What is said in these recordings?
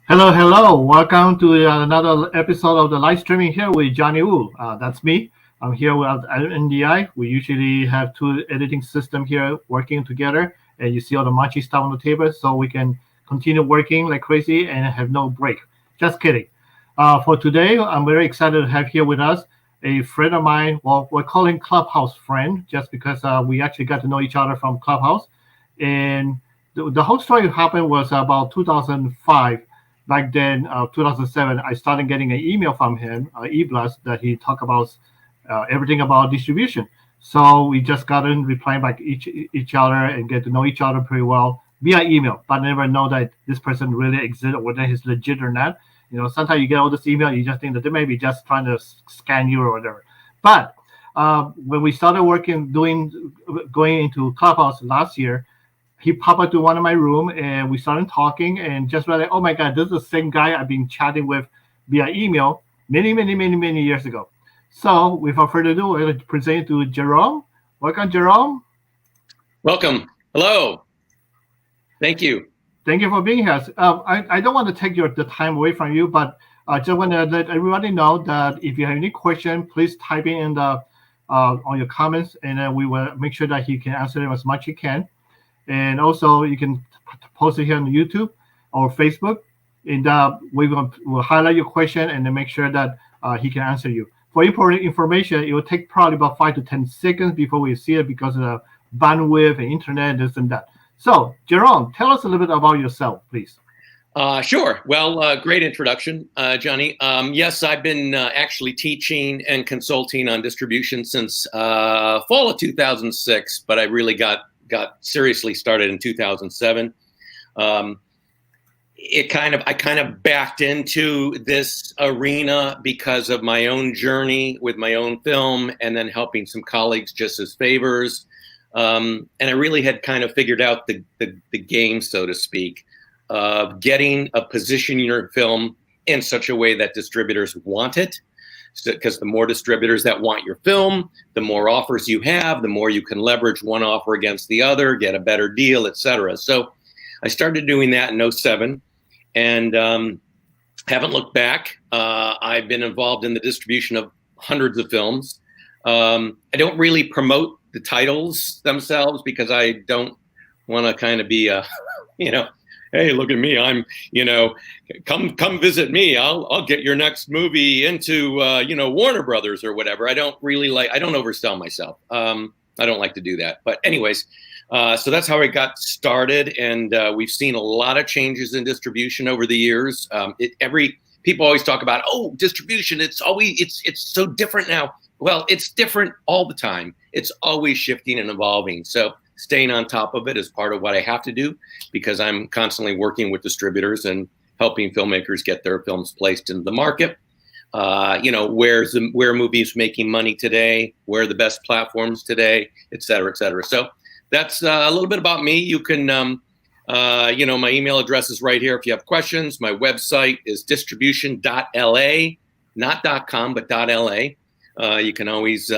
Hello, hello. Welcome to another episode of the live streaming here with Johnny Wu. That's me. I'm here with NDI. We usually have two editing system here working together, and you see all the matchy stuff on the table, so we can continue working like crazy and have no break. Just kidding. For today, I'm very excited to have here with us a friend of mine. Well, we're calling Clubhouse friend just because we actually got to know each other from Clubhouse, and the whole story happened was about 2005. Back then, 2007, I started getting an email from him, e-blast, that he talked about everything about distribution. So we just got in replying back each other and get to know each other pretty well via email, but never know that this person really exists or whether he's legit or not. Sometimes you get all this email, you just think that they may be just trying to scan you or whatever. But when we started going into Clubhouse last year, he popped into one of my room and we started talking and just like, oh my God, this is the same guy I've been chatting with via email many years ago. So without further ado, I'll present it to Jerome. Welcome, Jerome. Welcome. Hello. Thank you. Thank you for being here. I don't want to take the time away from you, but I just want to let everybody know that if you have any question, please type in the on your comments, and then we will make sure that he can answer them as much as he can. And also, you can post it here on YouTube or Facebook, and we'll highlight your question and then make sure that he can answer you. For important information, it will take probably about 5 to 10 seconds before we see it because of the bandwidth and internet, this and that. So, Jerome, tell us a little bit about yourself, please. Sure. Well, great introduction, Johnny. Yes, I've been actually teaching and consulting on distribution since fall of 2006, but I really got seriously started in 2007. I kind of backed into this arena because of my own journey with my own film and then helping some colleagues just as favors. And I really had kind of figured out the game, so to speak, of getting a position in your film in such a way that distributors want it. Because the more distributors that want your film, the more offers you have, the more you can leverage one offer against the other, get a better deal, etc. So I started doing that in 2007 and haven't looked back. I've been involved in the distribution of hundreds of films. I don't really promote the titles themselves because I don't want to kind of be a, hey, look at me, I'm, come visit me. I'll get your next movie into, Warner Brothers or whatever. I don't oversell myself. I don't like to do that. But anyways, so that's how I got started. And we've seen a lot of changes in distribution over the years. People always talk about, distribution, it's so different now. Well, it's different all the time. It's always shifting and evolving. So staying on top of it is part of what I have to do because I'm constantly working with distributors and helping filmmakers get their films placed into the market. Where movies making money today, where are the best platforms today, et cetera, et cetera. So that's a little bit about me. You can, my email address is right here if you have questions. My website is distribution.la, not .com, but .la. You can always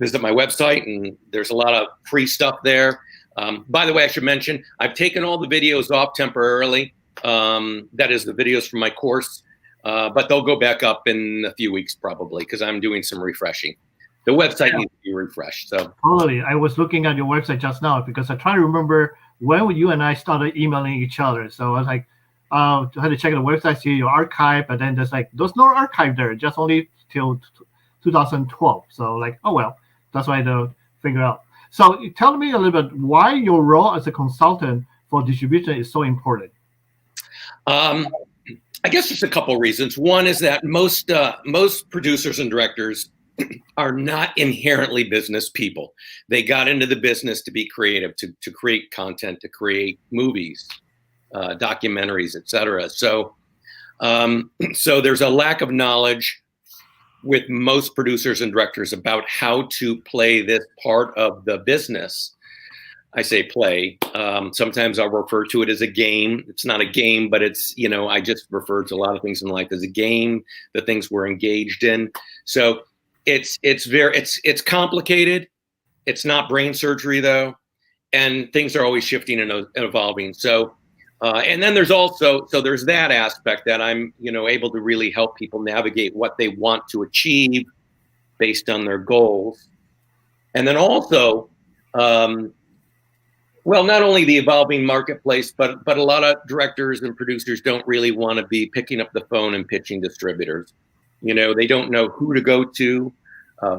visit my website, and there's a lot of free stuff there. By the way, I should mention, I've taken all the videos off temporarily. That is the videos from my course, but they'll go back up in a few weeks probably because I'm doing some refreshing. The website needs to be refreshed. So totally. I was looking at your website just now because I try to remember when you and I started emailing each other. So I was like, I had to check the website, see your archive, but then there's no archive there, just only till 2012. So like, oh well. That's why I had to figure out. So tell me a little bit why your role as a consultant for distribution is so important. I guess there's a couple of reasons. One is that most producers and directors are not inherently business people. They got into the business to be creative, to create content, to create movies, documentaries, etc. So there's a lack of knowledge with most producers and directors about how to play this part of the business. I say play. Sometimes I'll refer to it as a game. It's not a game, but it's, I just refer to a lot of things in life as a game, the things we're engaged in. So it's complicated. It's not brain surgery though. And things are always shifting and evolving. So And then there's also, so there's that aspect that I'm, able to really help people navigate what they want to achieve based on their goals. And then also, well, not only the evolving marketplace, but a lot of directors and producers don't really want to be picking up the phone and pitching distributors. They don't know who to go to,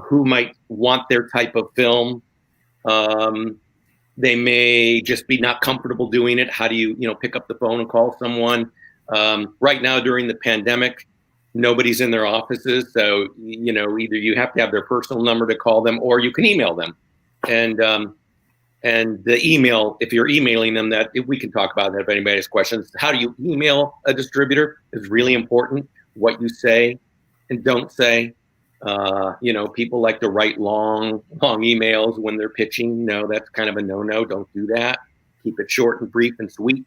who might want their type of film. They may just be not comfortable doing it. How do you, pick up the phone and call someone? Right now during the pandemic, nobody's in their offices. So, either you have to have their personal number to call them, or you can email them. And the email, if you're emailing them, that we can talk about that if anybody has questions. How do you email a distributor is really important. What you say and don't say. People like to write long emails when they're pitching. No, that's kind of a no-no. Don't do that. Keep it short and brief and sweet.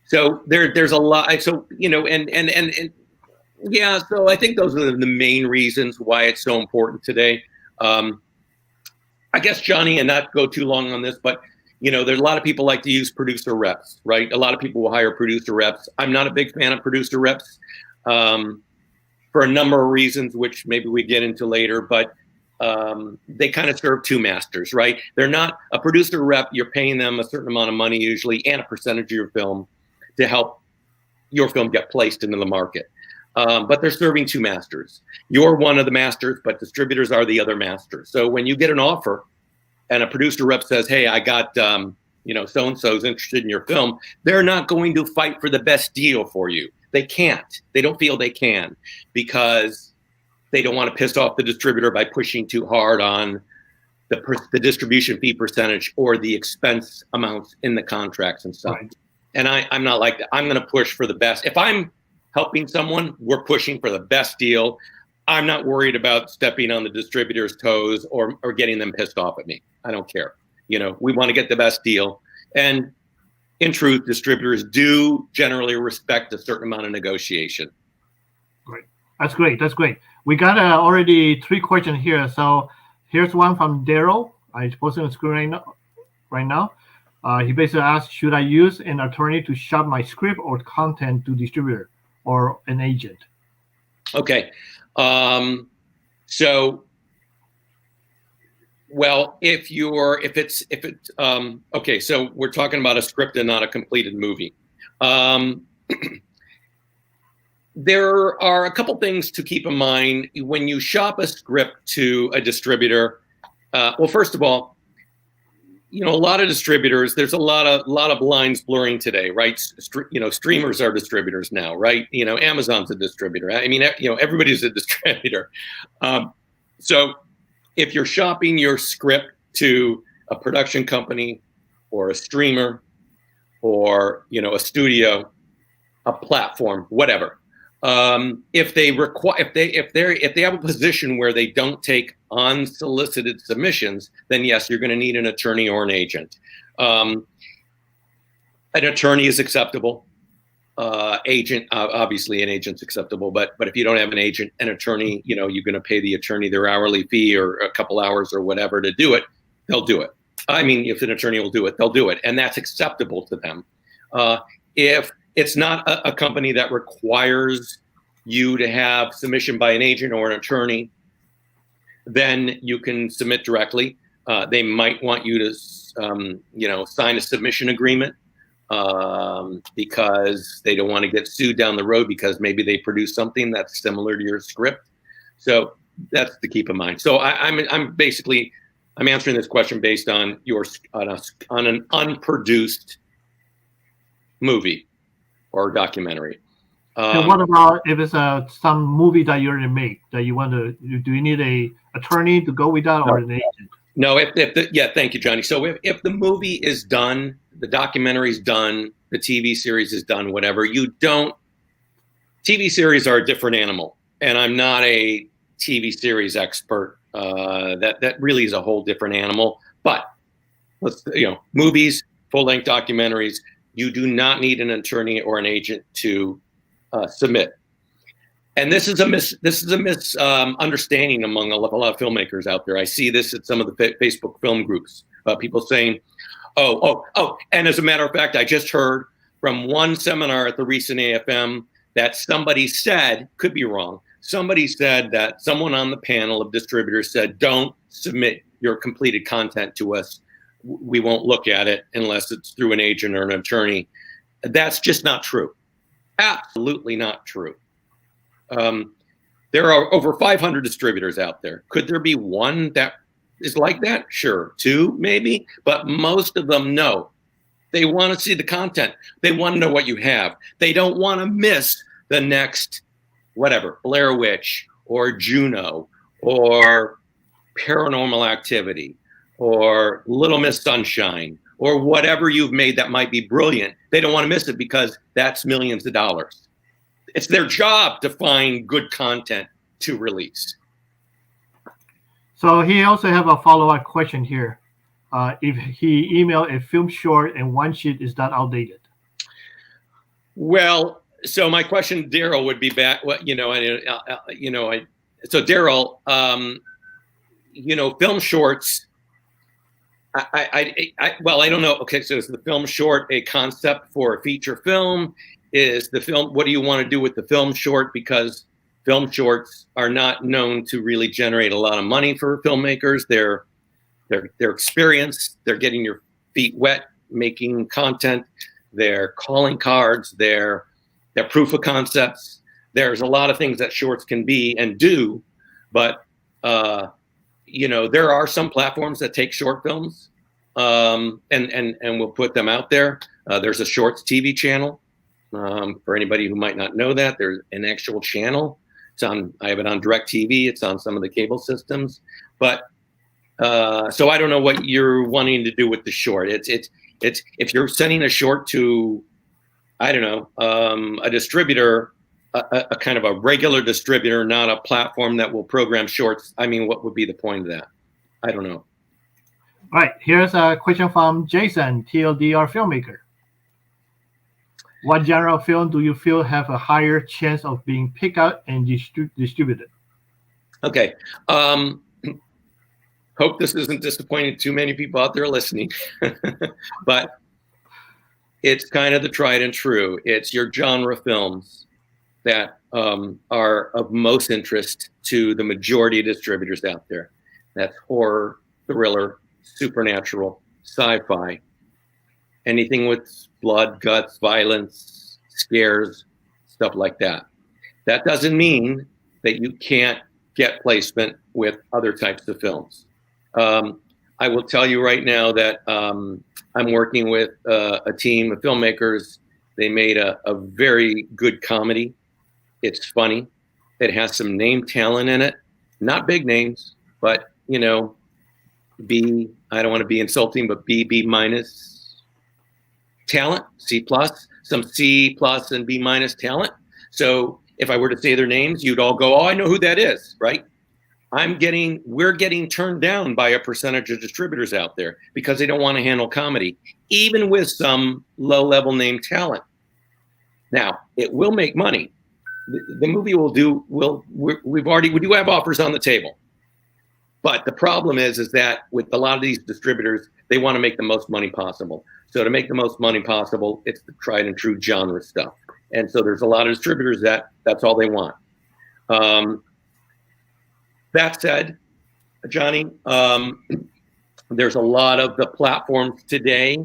So there's a lot. So, and yeah, so I think those are the main reasons why it's so important today. I guess, Johnny, and not go too long on this, but there's a lot of people like to use producer reps, right? A lot of people will hire producer reps. I'm not a big fan of producer reps for a number of reasons, which maybe we get into later, but they kind of serve two masters, right? They're not a producer rep. You're paying them a certain amount of money usually and a percentage of your film to help your film get placed into the market. But they're serving two masters. You're one of the masters, but distributors are the other masters. So when you get an offer and a producer rep says, hey, I got, so-and-so's interested in your film, they're not going to fight for the best deal for you. They can't. They don't feel they can because they don't want to piss off the distributor by pushing too hard on the distribution fee percentage or the expense amounts in the contracts and stuff. Right. And I'm not like that. I'm going to push for the best. If I'm helping someone, we're pushing for the best deal. I'm not worried about stepping on the distributor's toes or getting them pissed off at me. I don't care. We want to get the best deal. And in truth, distributors do generally respect a certain amount of negotiation. Great. That's great. That's great. We got already 3 questions here. So here's one from Daryl. I posted on the screen right now. He basically asked, should I use an attorney to shop my script or content to distributor or an agent? Okay. So, well, okay, so we're talking about a script and not a completed movie. There are a couple things to keep in mind when you shop a script to a distributor. Well, first of all, a lot of distributors, there's a lot of lines blurring today, right? Streamers are distributors now, right? Amazon's a distributor. I mean, everybody's a distributor. So if you're shopping your script to a production company or a streamer or, a studio, a platform, whatever, if they have a position where they don't take unsolicited submissions, then yes, you're going to need an attorney or an agent. An attorney is acceptable. Agent, obviously an agent's acceptable, but if you don't have an agent, an attorney, you're going to pay the attorney their hourly fee or a couple hours or whatever to do it. They'll do it. I mean, if an attorney will do it, they'll do it. And that's acceptable to them. If it's not a company that requires you to have submission by an agent or an attorney, then you can submit directly. They might want you to, sign a submission agreement because they don't want to get sued down the road because maybe they produce something that's similar to your script. So that's to keep in mind. So I'm answering this question based on on an unproduced movie or documentary. And what about if it's some movie that you already made that you want to? Do you need a attorney to go with that or an agent? No, thank you, Johnny. So if the movie is done, the documentary is done, the TV series is done, whatever, TV series are a different animal, and I'm not a TV series expert. That really is a whole different animal. But movies, full-length documentaries, you do not need an attorney or an agent to submit. And this is a misunderstanding among a lot of filmmakers out there. I see this at some of the Facebook film groups. People saying, And as a matter of fact, I just heard from one seminar at the recent AFM that somebody said, could be wrong, somebody said that someone on the panel of distributors said, don't submit your completed content to us. We won't look at it unless it's through an agent or an attorney. That's just not true. Absolutely not true. There are over 500 distributors out there. Could there be one that is like that? Sure. Two, maybe. But most of them, no. They want to see the content. They want to know what you have. They don't want to miss the next, whatever, Blair Witch or Juno or Paranormal Activity or Little Miss Sunshine or whatever you've made that might be brilliant. They don't want to miss it because that's millions of dollars. It's their job to find good content to release. So he also have a follow-up question here. If he emailed a film short and one sheet, is that outdated? Well, so my question, Daryl, would be back. So Daryl, film shorts. I don't know. Okay, so is the film short a concept for a feature film? Is the film? What do you want to do with the film short? Because film shorts are not known to really generate a lot of money for filmmakers. They're experienced. They're getting your feet wet, making content. They're calling cards. They're proof of concepts. There's a lot of things that shorts can be and do, but there are some platforms that take short films and will put them out there. There's a shorts TV channel. For anybody who might not know that, there's an actual channel. I have it on DirecTV. It's on some of the cable systems, but so I don't know what you're wanting to do with the short. It's if you're sending a short to, I don't know, a distributor, a kind of a regular distributor, not a platform that will program shorts. I mean, what would be the point of that? I don't know. All right, here's a question from Jason, TLDR filmmaker. What genre of film do you feel have a higher chance of being picked up and distributed? Okay. Hope this isn't disappointing too many people out there listening, but it's kind of the tried and true. It's your genre films that are of most interest to the majority of distributors out there. That's horror, thriller, supernatural, sci-fi, anything with blood, guts, violence, scares, stuff like that. That doesn't mean that you can't get placement with other types of films. I will tell you right now that I'm working with a team of filmmakers. They made a very good comedy. It's funny. It has some name talent in it. Not big names, but, I don't want to be insulting, but B minus talent, C+, some C+ and B- talent. So if I were to say their names, you'd all go, oh, I know who that is, right? We're getting turned down by a percentage of distributors out there because they don't want to handle comedy, even with some low-level name talent. Now, it will make money. The movie we do have offers on the table. But the problem is that with a lot of these distributors, they want to make the most money possible. So to make the most money possible, it's the tried and true genre stuff. And so there's a lot of distributors that's all they want. That said, Johnny, there's a lot of the platforms today,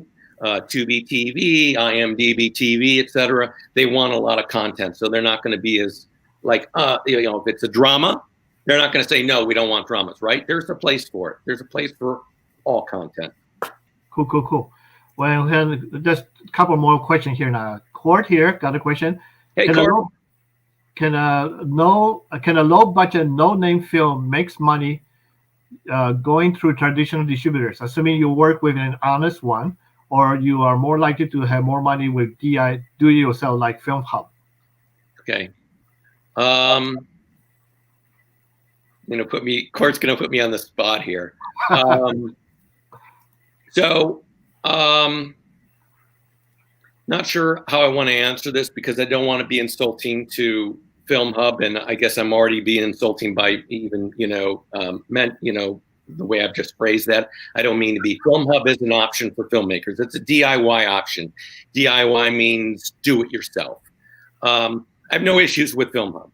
Tubi TV, IMDb TV, etc. They want a lot of content. So they're not going to be as like, if it's a drama, they're not going to say, no, we don't want dramas, right? There's a place for it. There's a place for all content. Cool. Well, we have just a couple more questions here now. Court here got a question. Hey, Court. Can a low budget, no name film makes money going through traditional distributors, assuming you work with an honest one, or you are more likely to have more money with do it yourself like Film Hub? Okay. Court's gonna put me on the spot here. Not sure how I want to answer this because I don't want to be insulting to Film Hub, and I guess I'm already being insulting by even the way I've just phrased that. I don't mean to be. Film Hub is an option for filmmakers. It's a DIY option. DIY means do it yourself. I have no issues with Film Hub.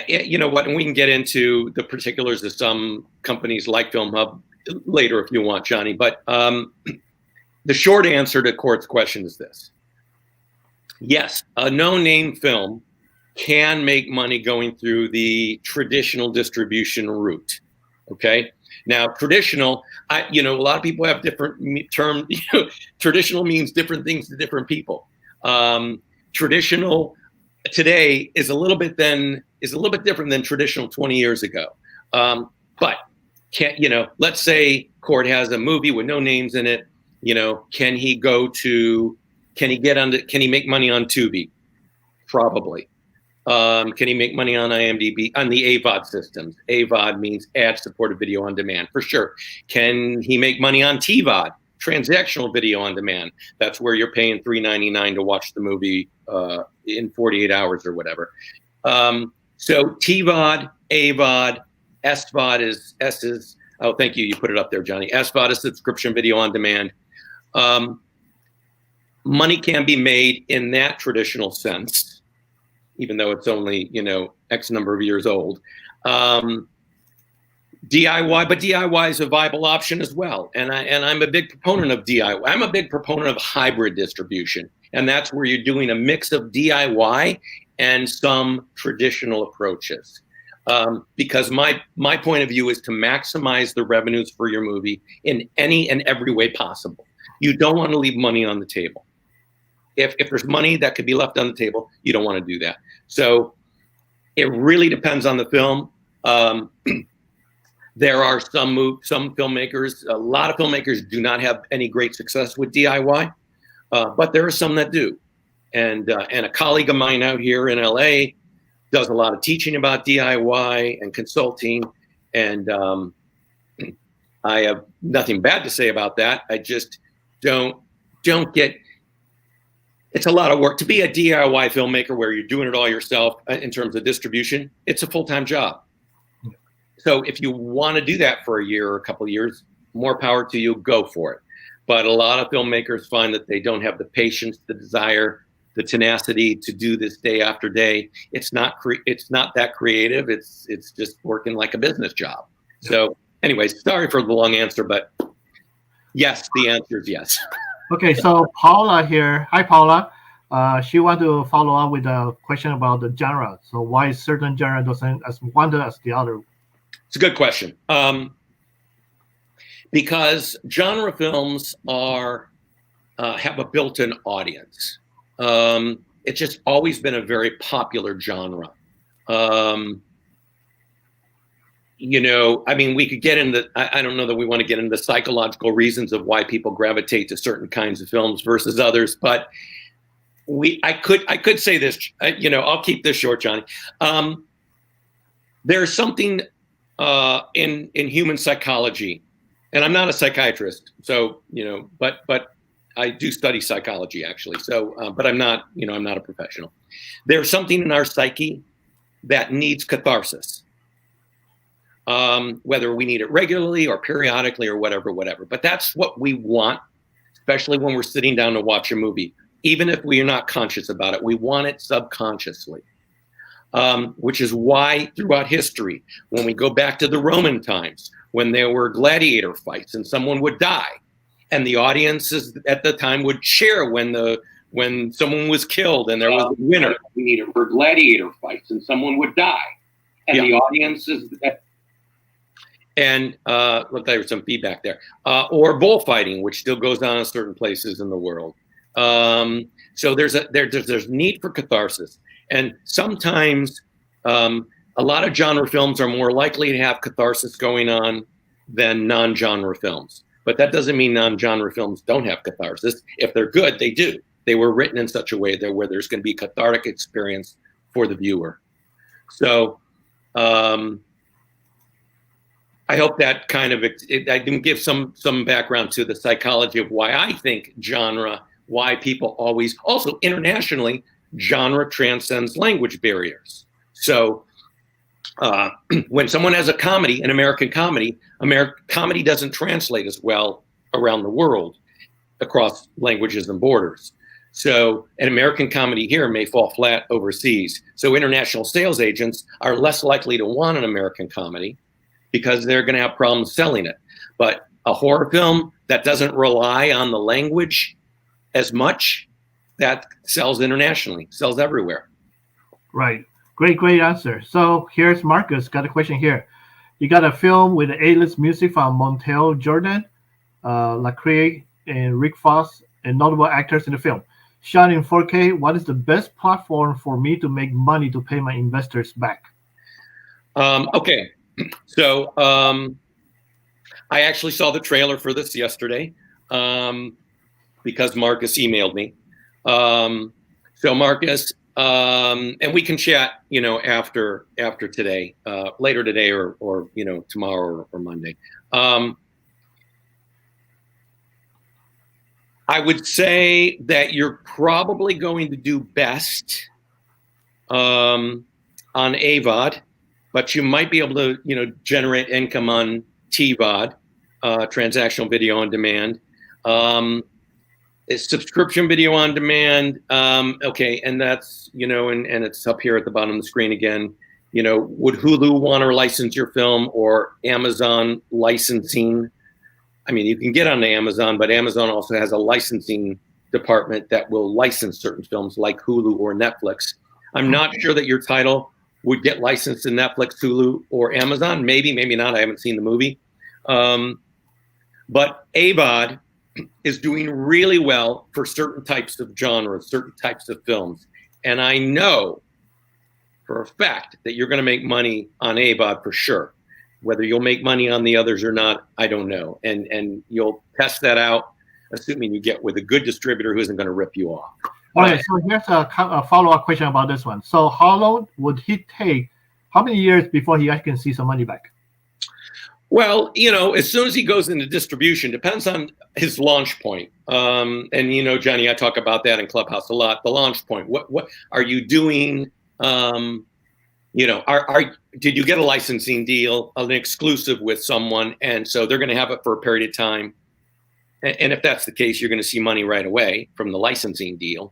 You know what, and we can get into the particulars of some companies like Film Hub later if you want, Johnny. But the short answer to Court's question is this. Yes, a no-name film can make money going through the traditional distribution route. Okay. Now, traditional, a lot of people have different terms. Traditional means different things to different people. Traditional today is a little bit different than traditional 20 years ago. But let's say Court has a movie with no names in it. Can he make money on Tubi? Probably. Can he make money on IMDb, on the AVOD systems? AVOD means ad-supported video on demand, for sure. Can he make money on TVOD, transactional video on demand? That's where you're paying $3.99 to watch the movie in 48 hours or whatever. So TVOD, AVOD, SVOD is oh, thank you. You put it up there, Johnny. SVOD is subscription video on demand. Money can be made in that traditional sense, even though it's only, X number of years old. DIY, but DIY is a viable option as well. And I'm a big proponent of DIY. I'm a big proponent of hybrid distribution. And that's where you're doing a mix of DIY and some traditional approaches. Because my point of view is to maximize the revenues for your movie in any and every way possible. You don't want to leave money on the table. If there's money that could be left on the table, you don't want to do that. So it really depends on the film. There are some filmmakers, a lot of filmmakers do not have any great success with DIY, but there are some that do. And a colleague of mine out here in LA does a lot of teaching about DIY and consulting. And I have nothing bad to say about that. I just don't get. It's a lot of work to be a DIY filmmaker where you're doing it all yourself in terms of distribution. It's a full-time job. So if you want to do that for a year or a couple of years, more power to you, go for it. But a lot of filmmakers find that they don't have the patience, the desire, the tenacity to do this day after day. It's not that creative. It's just working like a business job. So anyways, sorry for the long answer, but yes, the answer is yes. Okay, so Paula here. Hi, Paula. She wants to follow up with a question about the genre. So why certain genre doesn't as wonder as the other? It's a good question. Because genre films have a built-in audience. It's just always been a very popular genre. We could get into, I don't know that we want to get into the psychological reasons of why people gravitate to certain kinds of films versus others, but I could say this, I'll keep this short, Johnny. There's something in human psychology, and I'm not a psychiatrist, so, but I do study psychology actually. So, but I'm not a professional. There's something in our psyche that needs catharsis. Whether we need it regularly or periodically or whatever. But that's what we want, especially when we're sitting down to watch a movie. Even if we are not conscious about it, we want it subconsciously, which is why throughout history, when we go back to the Roman times, when there were gladiator fights and someone would die, and the audiences at the time would cheer when someone was killed and there was a winner. We need it for gladiator fights and someone would die, and the audiences. And look, there was some feedback there. Or bullfighting, which still goes on in certain places in the world. So there's need for catharsis, and sometimes a lot of genre films are more likely to have catharsis going on than non-genre films. But that doesn't mean non-genre films don't have catharsis. If they're good, they do. They were written in such a way that where there's going to be a cathartic experience for the viewer. So I hope that kind of I can give some background to the psychology of why I think genre, why people always, also internationally, genre transcends language barriers. So when someone has a comedy, an American comedy, comedy doesn't translate as well around the world across languages and borders. So an American comedy here may fall flat overseas. So international sales agents are less likely to want an American comedy because they're going to have problems selling it. But a horror film that doesn't rely on the language as much, that sells internationally, sells everywhere. Right. Great answer. So here's Marcus. Got a question here. You got a film with A-list music from Montel Jordan, Lecrae, and Rick Foss, and notable actors in the film. Shot in 4K, what is the best platform for me to make money to pay my investors back? Okay. So I actually saw the trailer for this yesterday because Marcus emailed me. So Marcus, and we can chat, after today, later today, or tomorrow or Monday. I would say that you're probably going to do best on AVOD, but you might be able to, generate income on TVOD, transactional video on demand. Subscription video on demand. Okay, and that's, and it's up here at the bottom of the screen again. Would Hulu want to license your film, or Amazon licensing? I mean, you can get on Amazon, but Amazon also has a licensing department that will license certain films like Hulu or Netflix. I'm not sure that your title would get licensed to Netflix, Hulu, or Amazon. Maybe, maybe not. I haven't seen the movie. But AVOD is doing really well for certain types of genres, certain types of films. And I know for a fact that you're going to make money on AVOD for sure. Whether you'll make money on the others or not, I don't know. And you'll test that out, assuming you get with a good distributor who isn't going to rip you off. All right, so here's a follow-up question about this one. So how long would he take, how many years before he actually can see some money back? Well, as soon as he goes into distribution, depends on his launch point. And, Johnny, I talk about that in Clubhouse a lot, the launch point. What are you doing? Did you get a licensing deal, an exclusive with someone, and so they're going to have it for a period of time? And if that's the case, you're going to see money right away from the licensing deal.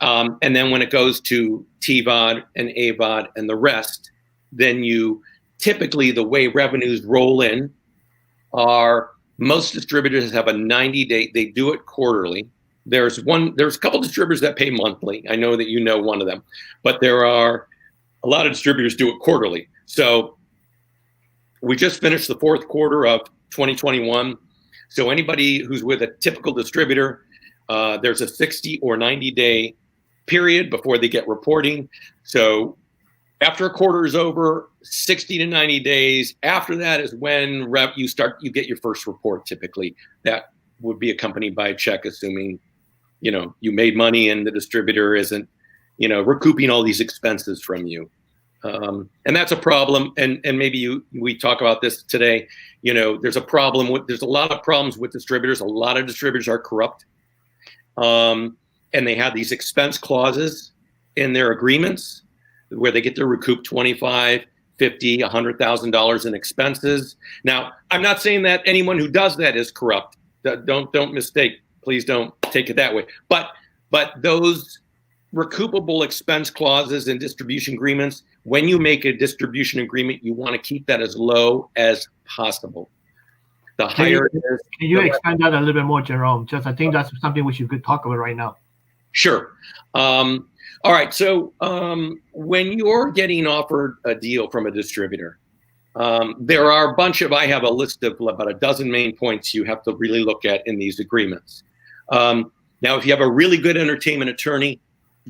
And then when it goes to TVOD and AVOD and the rest, then typically the way revenues roll in are, most distributors have a 90-day, they do it quarterly. There's a couple distributors that pay monthly. I know that one of them, but there are a lot of distributors do it quarterly. So we just finished the fourth quarter of 2021. So anybody who's with a typical distributor, there's a 60 or 90-day period before they get reporting. So after a quarter is over, 60 to 90 days after that is when you get your first report. Typically, that would be accompanied by a check, assuming you made money and the distributor isn't recouping all these expenses from you. And that's a problem. And maybe we talk about this today. There's a lot of problems with distributors. A lot of distributors are corrupt. And they have these expense clauses in their agreements where they get to recoup $25,000, $50,000, $100,000 in expenses. Now, I'm not saying that anyone who does that is corrupt. Don't mistake. Please don't take it that way. But those recoupable expense clauses and distribution agreements, when you make a distribution agreement, you want to keep that as low as possible. The higher it is. Can you expand that a little bit more, Jerome? I think that's something we should talk about right now. Sure. All right. So when you're getting offered a deal from a distributor, there are I have a list of about a dozen main points you have to really look at in these agreements. Now, if you have a really good entertainment attorney,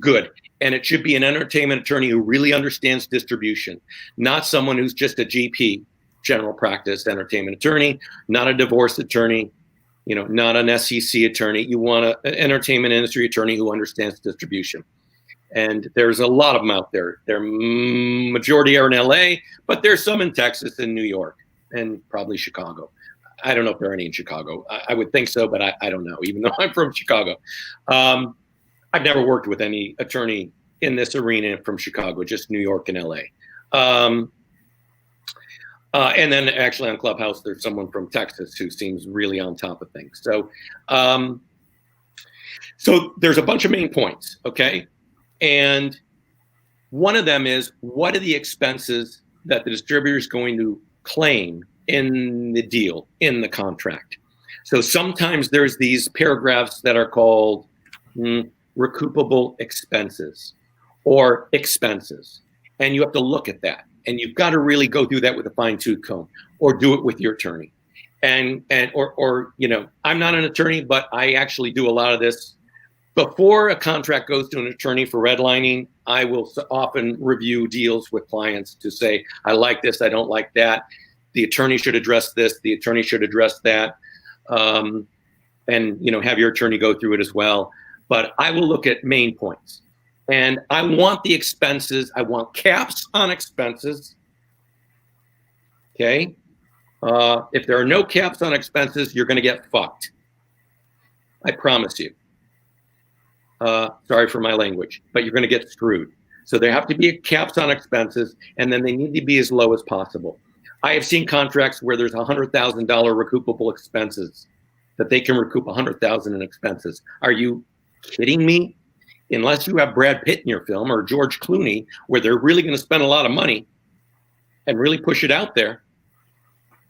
good. And it should be an entertainment attorney who really understands distribution, not someone who's just a GP, general practice entertainment attorney, not a divorce attorney, not an SEC attorney. You want an entertainment industry attorney who understands distribution. And there's a lot of them out there. Majority are in LA, but there's some in Texas and New York and probably Chicago. I don't know if there are any in Chicago. I would think so, but I don't know, even though I'm from Chicago. I've never worked with any attorney in this arena from Chicago, just New York and LA. And then actually on Clubhouse, there's someone from Texas who seems really on top of things. So, so there's a bunch of main points, okay? And one of them is, what are the expenses that the distributor is going to claim in the deal, in the contract? So sometimes there's these paragraphs that are called recuperable expenses or expenses. And you have to look at that. And you've got to really go through that with a fine-tooth comb, or do it with your attorney. Or you know, I'm not an attorney, but I actually do a lot of this. Before a contract goes to an attorney for redlining, I will often review deals with clients to say, I like this, I don't like that. The attorney should address this, the attorney should address that. And you know, have your attorney go through it as well. But I will look at main points. And I want the expenses, I want caps on expenses, okay? If there are no caps on expenses, you're gonna get fucked. I promise you. Sorry for my language, but you're gonna get screwed. So there have to be caps on expenses, and then they need to be as low as possible. I have seen contracts where there's $100,000 recoupable expenses, that they can recoup $100,000 in expenses. Are you kidding me? Unless you have Brad Pitt in your film or George Clooney, where they're really going to spend a lot of money and really push it out there,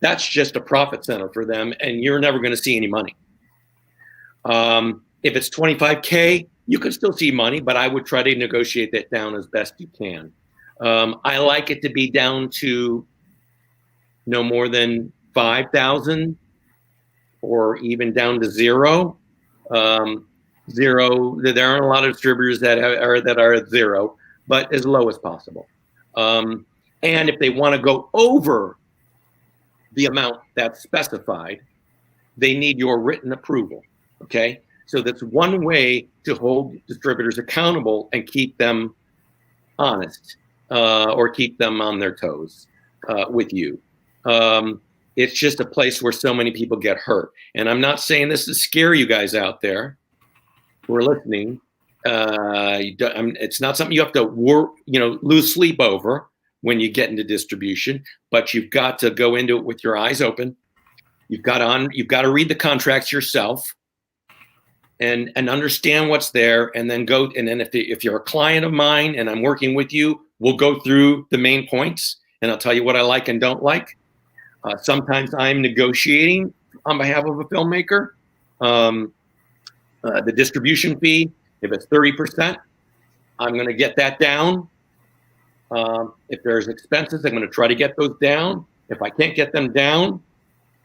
that's just a profit center for them, and you're never going to see any money. If it's $25K, you can still see money, but I would try to negotiate that down as best you can. I like it to be down to no more than 5,000, or even down to zero. Zero. There aren't a lot of distributors that are at zero, but as low as possible. And if they want to go over the amount that's specified, they need your written approval. Okay, so that's one way to hold distributors accountable and keep them honest, or keep them on their toes with you. It's just a place where so many people get hurt. And I'm not saying this to scare you guys out there who are listening. It's not something you have to lose sleep over when you get into distribution, but you've got to go into it with your eyes open. You've got to read the contracts yourself and understand what's there, and then go. And then if you're a client of mine and I'm working with you, we'll go through the main points, and I'll tell you what I like and don't like. Sometimes I'm negotiating on behalf of a filmmaker. The distribution fee, if it's 30%, I'm going to get that down. If there's expenses, I'm going to try to get those down. If I can't get them down,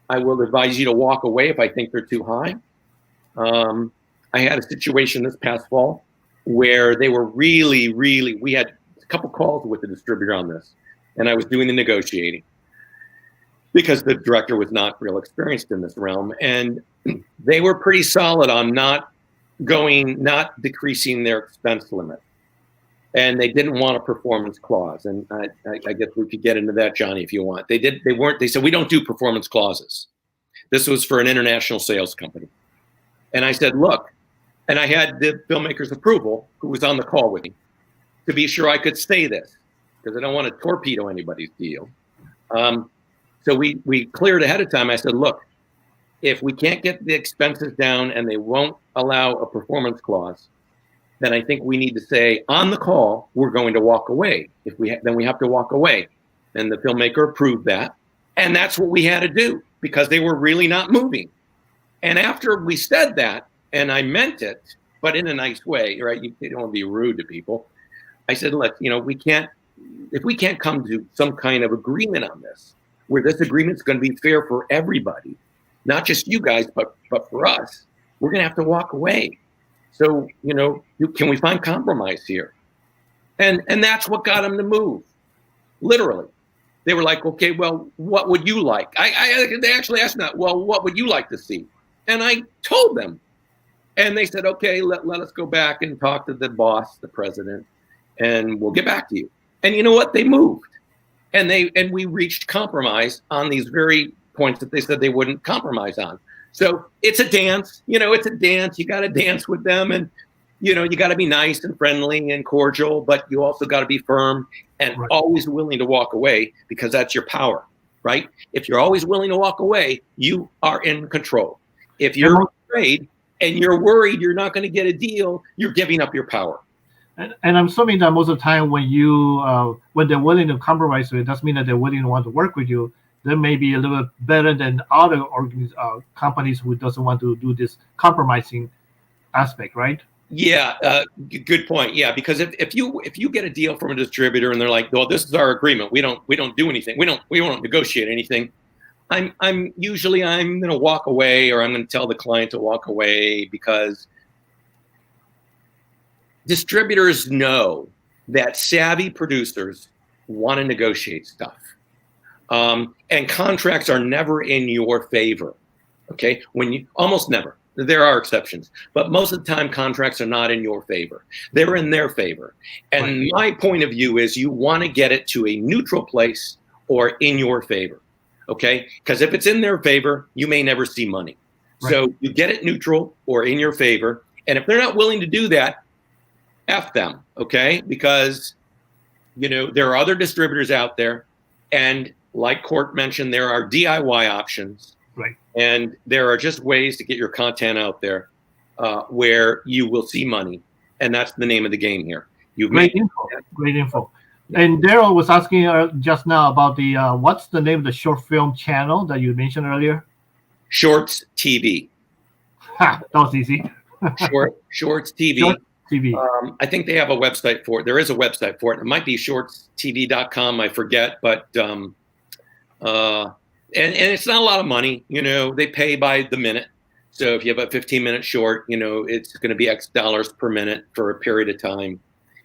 I will advise you to walk away if I think they're too high. I had a situation this past fall where they were really, we had a couple calls with the distributor on this, and I was doing the negotiating because the director was not real experienced in this realm, and they were pretty solid on not decreasing their expense limit. And they didn't want a performance clause. And I guess we could get into that, Johnny, if you want. They said, we don't do performance clauses. This was for an international sales company. And I said, look, and I had the filmmaker's approval, who was on the call with me, to be sure I could say this, because I don't want to torpedo anybody's deal. So we cleared ahead of time. I said, look, if we can't get the expenses down and they won't allow a performance clause, then I think we need to say on the call, we're going to walk away. Then we have to walk away. And the filmmaker approved that. And that's what we had to do, because they were really not moving. And after we said that, and I meant it, but in a nice way, right? You don't want to be rude to people. I said, look, if we can't come to some kind of agreement on this, where this agreement's going to be fair for everybody, not just you guys, but for us, we're going to have to walk away. So, can we find compromise here? And that's what got them to move. Literally. They were like, okay, well, what would you like? They actually asked me that, well, what would you like to see? And I told them. And they said, okay, let us go back and talk to the boss, the president, and we'll get back to you. And you know what? They moved. And we reached compromise on these very points that they said they wouldn't compromise on. So it's a dance, it's a dance. You got to dance with them, and, you got to be nice and friendly and cordial, but you also got to be firm and always willing to walk away, because that's your power. right? If you're always willing to walk away, you are in control. If you're afraid and you're worried you're not going to get a deal, you're giving up your power. And I'm assuming that most of the time when they're willing to compromise, it doesn't mean that they're willing to want to work with you. They may be a little bit better than other companies who doesn't want to do this compromising aspect, right? Yeah, good point. Yeah, because if you get a deal from a distributor and they're like, well, this is our agreement, we don't do anything, we won't negotiate anything. I'm usually going to walk away, or I'm going to tell the client to walk away, because distributors know that savvy producers want to negotiate stuff. And contracts are never in your favor. Okay, almost never. There are exceptions, but most of the time contracts are not in your favor. They're in their favor. And my point of view is you want to get it to a neutral place or in your favor. Okay, because if it's in their favor, you may never see money. Right. So you get it neutral or in your favor. And if they're not willing to do that, F them. Okay, because there are other distributors out there, and like Court mentioned, there are DIY options. Right. And there are just ways to get your content out there where you will see money. And that's the name of the game here. Great info. And Daryl was asking just now about the what's the name of the short film channel that you mentioned earlier? Shorts TV. Ha, that was easy. Shorts TV. Shorts TV. I think they have a website for it. There is a website for it. It might be shortstv.com. I forget, but and it's not a lot of money. They pay by the minute. So if you have a 15-minute short, it's going to be X dollars per minute for a period of time.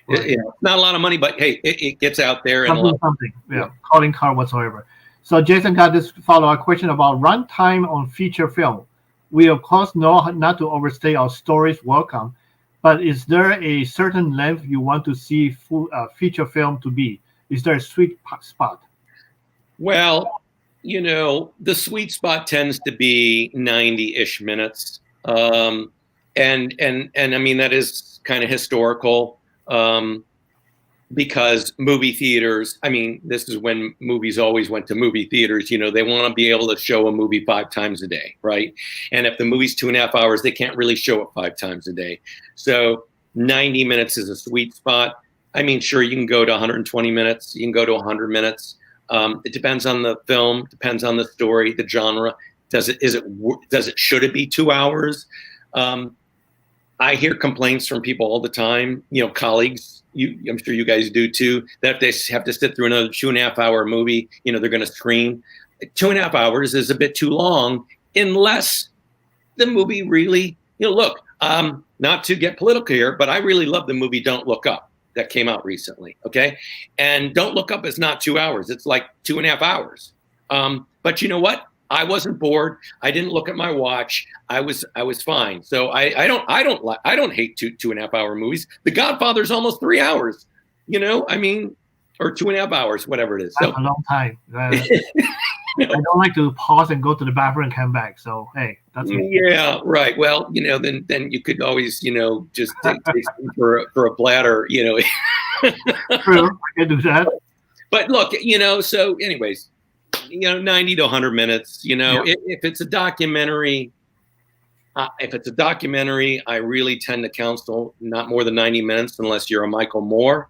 Right. Not a lot of money, but hey, it gets out there. Something. Yeah, calling card whatsoever. So Jason got this follow-up question about runtime on feature film. We, of course, know not to overstay our story's welcome, but is there a certain length you want to see full feature film to be? Is there a sweet spot? Well, the sweet spot tends to be 90-ish minutes. And I mean, that is kind of historical because movie theaters, I mean, this is when movies always went to movie theaters. They want to be able to show a movie 5 times a day, right? And if the movie's 2.5 hours, they can't really show it 5 times a day. So 90 minutes is a sweet spot. I mean, sure, you can go to 120 minutes. You can go to 100 minutes. It depends on the film, depends on the story, the genre. Should it be 2 hours? I hear complaints from people all the time, colleagues, I'm sure you guys do too, that they have to sit through another 2.5 hour movie, they're going to scream. 2.5 hours is a bit too long unless the movie really, look, not to get political here, but I really love the movie Don't Look Up that came out recently. Okay. And Don't Look Up is not 2 hours. It's like 2.5 hours. But you know what? I wasn't bored. I didn't look at my watch. I was fine. So I don't hate 2.5 hour movies. The Godfather's almost 3 hours, I mean, or 2.5 hours, whatever it is. That's a long time. I don't like to pause and go to the bathroom and come back. So, hey, that's me. Yeah, right. Well, then you could always, just take for a bladder, True, I can do that. But look, so anyways, 90 to 100 minutes, if it's a documentary, I really tend to counsel not more than 90 minutes unless you're a Michael Moore.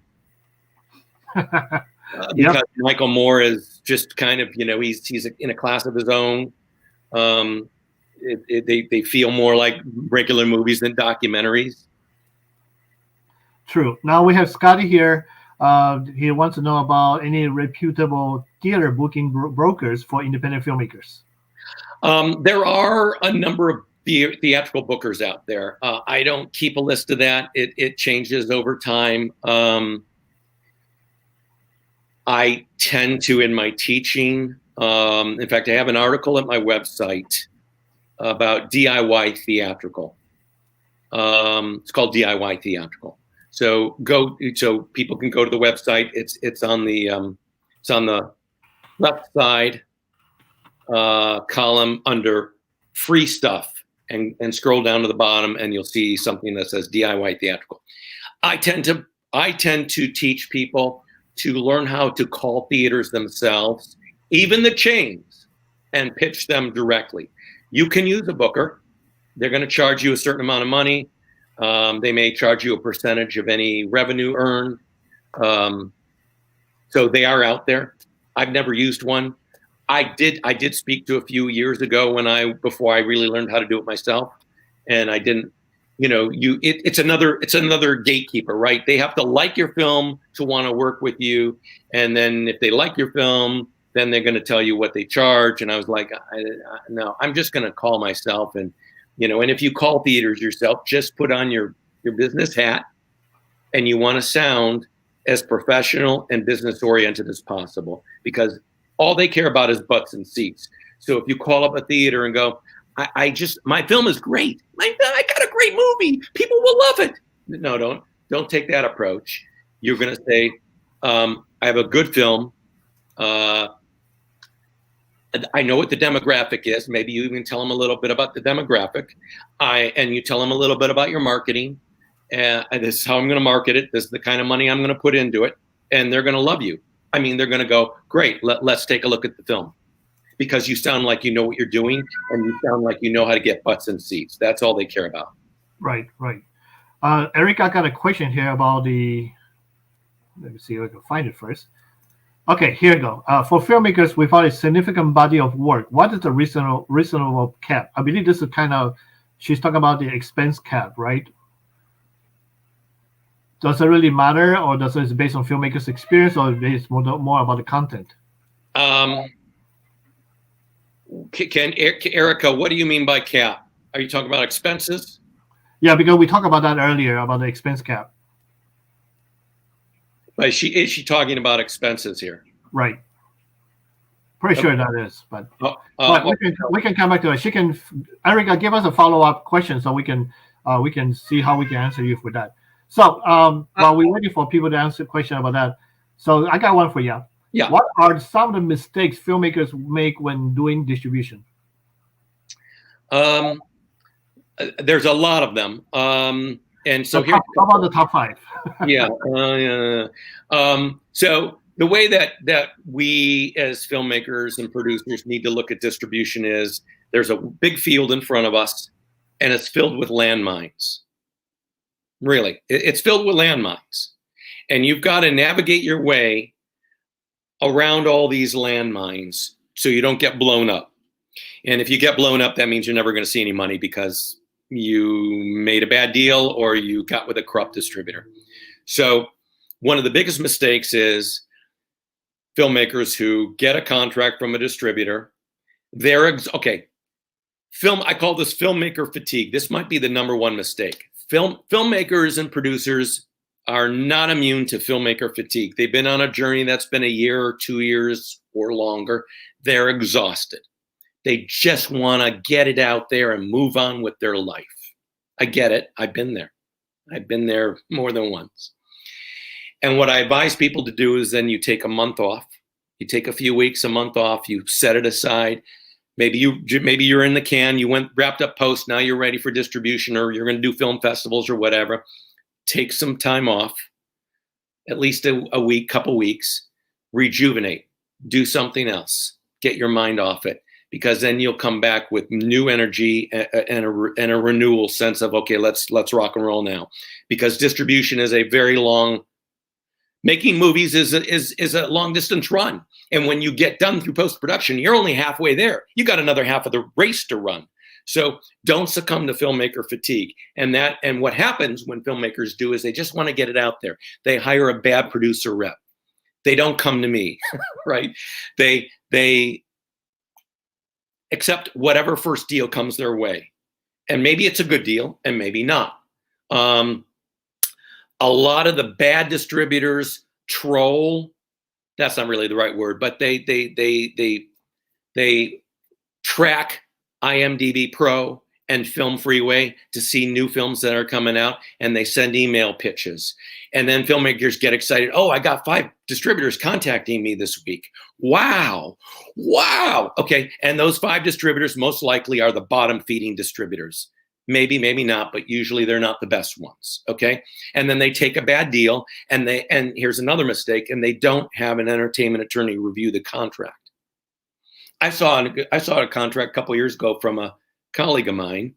Because Michael Moore is just kind of, he's in a class of his own. They feel more like regular movies than documentaries. True. Now we have Scotty here. He wants to know about any reputable theater booking brokers for independent filmmakers. There are a number of theatrical bookers out there. I don't keep a list of that. It changes over time. I tend to, in my teaching, in fact, I have an article at my website about DIY theatrical. It's called DIY theatrical. So people can go to the website. It's on the left side column under free stuff, and scroll down to the bottom, and you'll see something that says DIY theatrical. I tend to teach people to learn how to call theaters themselves even the chains, and pitch them directly. You can use a booker. They're going to charge you a certain amount of money. They may charge you a percentage of any revenue earned. So they are out there. I've never used one. I did speak to a few years ago before I really learned how to do it myself, and I didn't. It's another gatekeeper, right? They have to like your film to want to work with you, and then if they like your film, then they're going to tell you what they charge. And I was like, no, I'm just going to call myself, and and if you call theaters yourself, just put on your business hat, and you want to sound as professional and business oriented as possible, because all they care about is butts and seats. So if you call up a theater and go, my film is great. I got a great movie. People will love it. No, don't take that approach. You're going to say, I have a good film. I know what the demographic is. Maybe you even tell them a little bit about the demographic. And you tell them a little bit about your marketing. And this is how I'm going to market it. This is the kind of money I'm going to put into it. And they're going to love you. I mean, they're going to go, great, let's take a look at the film. Because you sound like you know what you're doing, and you sound like you know how to get butts and seats. That's all they care about. Right. Eric, I got a question here about the, let me see if I can find it first. Okay, here we go. For filmmakers without a significant body of work, what is the reasonable cap? I believe this is she's talking about the expense cap, right? Does it really matter, or does it based on filmmakers' experience, or it's more about the content? Erica, what do you mean by cap? Are you talking about expenses? Yeah, because we talked about that earlier, about the expense cap. But is she talking about expenses here? Right. Pretty sure that is, but we can come back to it. Erica, give us a follow-up question so we can see how we can answer you for that. So while we're waiting for people to answer the question about that, so I got one for you. Yeah. What are some of the mistakes filmmakers make when doing distribution? There's a lot of them. And so how about the top 5? Yeah. So the way that we as filmmakers and producers need to look at distribution is there's a big field in front of us, and it's filled with landmines. Really, it's filled with landmines, and you've got to navigate your way around all these landmines so you don't get blown up. And if you get blown up, that means you're never going to see any money because you made a bad deal or you got with a corrupt distributor. So one of the biggest mistakes is filmmakers who get a contract from a distributor. I call this filmmaker fatigue. This might be the number one mistake. Filmmakers and producers are not immune to filmmaker fatigue. They've been on a journey that's been a year or 2 years or longer. They're exhausted. They just want to get it out there and move on with their life. I get it. I've been there. I've been there more than once. And what I advise people to do is then you take a month off. You take a few weeks, a month off. You set it aside. Maybe you're in the can. You wrapped up post. Now you're ready for distribution, or you're going to do film festivals or whatever. Take some time off, at least a week, couple weeks. Rejuvenate. Do something else. Get your mind off it, because then you'll come back with new energy and a renewal sense of, okay, let's rock and roll now. Because distribution is a very long. Making movies is a long distance run. And when you get done through post-production, you're only halfway there. You got another half of the race to run. So don't succumb to filmmaker fatigue. And what happens when filmmakers do is they just want to get it out there. They hire a bad producer rep. They don't come to me, right? They accept whatever first deal comes their way. And maybe it's a good deal and maybe not. A lot of the bad distributors troll. That's not really the right word, but they track IMDb Pro and Film Freeway to see new films that are coming out, and they send email pitches. And then filmmakers get excited. Oh, I got 5 distributors contacting me this week. Wow. Okay, and those 5 distributors most likely are the bottom feeding distributors. Maybe, maybe not, but usually they're not the best ones, okay? And then they take a bad deal, and here's another mistake, and they don't have an entertainment attorney review the contract. I saw a contract a couple of years ago from a colleague of mine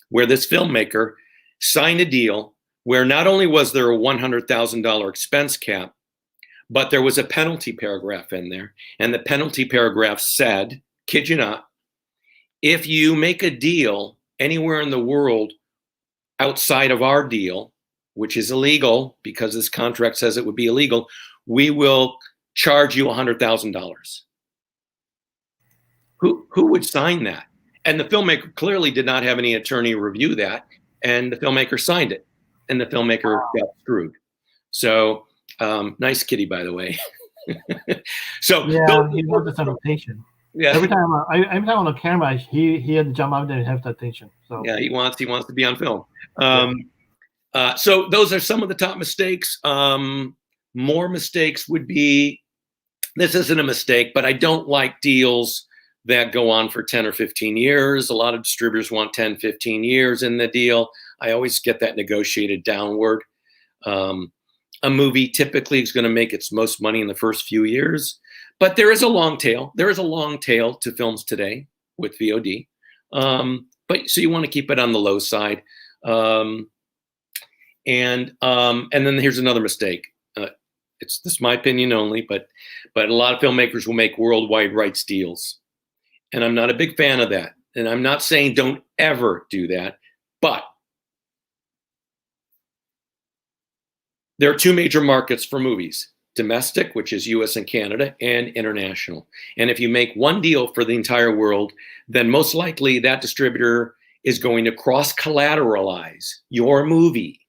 where this filmmaker signed a deal where not only was there a $100,000 expense cap, but there was a penalty paragraph in there. And the penalty paragraph said, kid you not, if you make a deal anywhere in the world outside of our deal, which is illegal because this contract says it would be illegal, we will charge you $100,000. Who would sign that? And the filmmaker clearly did not have any attorney review that, and the filmmaker signed it, and the filmmaker got screwed. So nice kitty, by the way. So yeah, he wants the attention. Yeah. Every time on the camera, he had to jump out there and have the attention. So yeah, he wants to be on film. So those are some of the top mistakes. More mistakes would be, this isn't a mistake, but I don't like deals that go on for 10 or 15 years. A lot of distributors want 10, 15 years in the deal. I always get that negotiated downward. A movie typically is going to make its most money in the first few years, but there is a long tail. There is a long tail to films today with VOD. But so you want to keep it on the low side. And then here's another mistake. It's this is my opinion only, but a lot of filmmakers will make worldwide rights deals. And I'm not a big fan of that. And I'm not saying don't ever do that, but there are two major markets for movies: domestic, which is US and Canada, and international. And if you make one deal for the entire world, then most likely that distributor is going to cross-collateralize your movie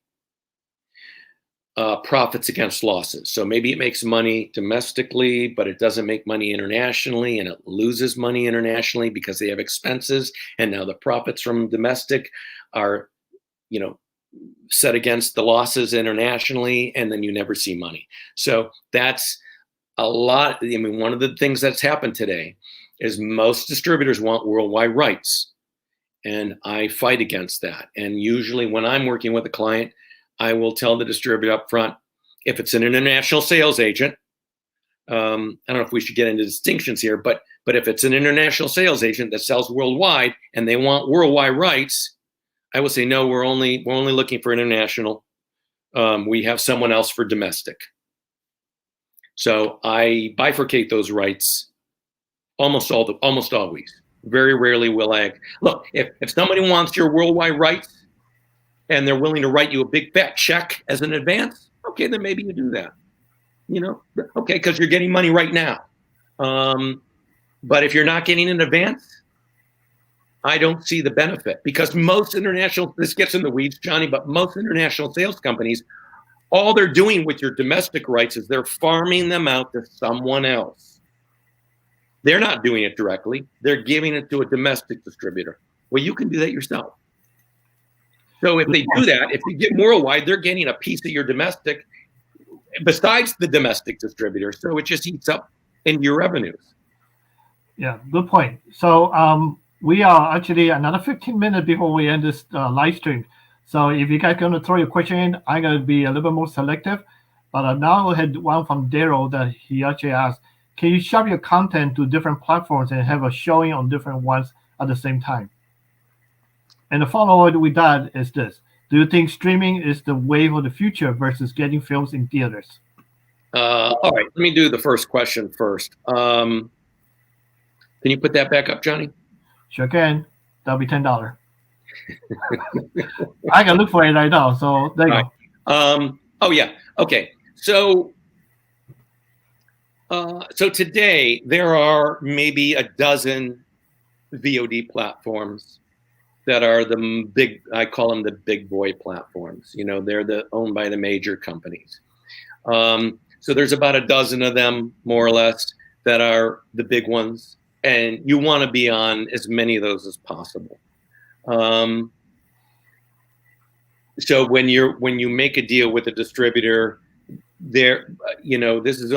profits against losses. So maybe it makes money domestically, but it doesn't make money internationally, and it loses money internationally because they have expenses. And now the profits from domestic are, set against the losses internationally, and then you never see money. So that's a lot. I mean, one of the things that's happened today is most distributors want worldwide rights, and I fight against that. And usually when I'm working with a client, I will tell the distributor up front, if it's an international sales agent, I don't know if we should get into distinctions here, but if it's an international sales agent that sells worldwide and they want worldwide rights, I will say, no, we're only looking for international. We have someone else for domestic. So I bifurcate those rights almost always. Very rarely will I look, if somebody wants your worldwide rights and they're willing to write you a big fat check as an advance, okay, then maybe you do that. Okay, because you're getting money right now. But if you're not getting an advance, I don't see the benefit, because most international, this gets in the weeds, Johnny, but most international sales companies, all they're doing with your domestic rights is they're farming them out to someone else. They're not doing it directly. They're giving it to a domestic distributor. Well, you can do that yourself. So if they do that, if you get worldwide, they're getting a piece of your domestic besides the domestic distributor. So it just eats up into your revenues. Yeah, good point. So we are actually another 15 minutes before we end this live stream. So if you guys are going to throw your question in, I'm going to be a little bit more selective. But now I had one from Daryl that he actually asked, can you share your content to different platforms and have a showing on different ones at the same time? And the follow-up with that is this: do you think streaming is the wave of the future versus getting films in theaters? All right, let me do the first question first. Can you put that back up, Johnny? Sure can. That'll be $10. I can look for it right now. So there you go. Oh yeah. Okay. So today there are maybe a dozen VOD platforms that are the big, I call them the big boy platforms. They're owned by the major companies. So there's about a dozen of them, more or less, that are the big ones. And you want to be on as many of those as possible. So when you make a deal with a distributor, this is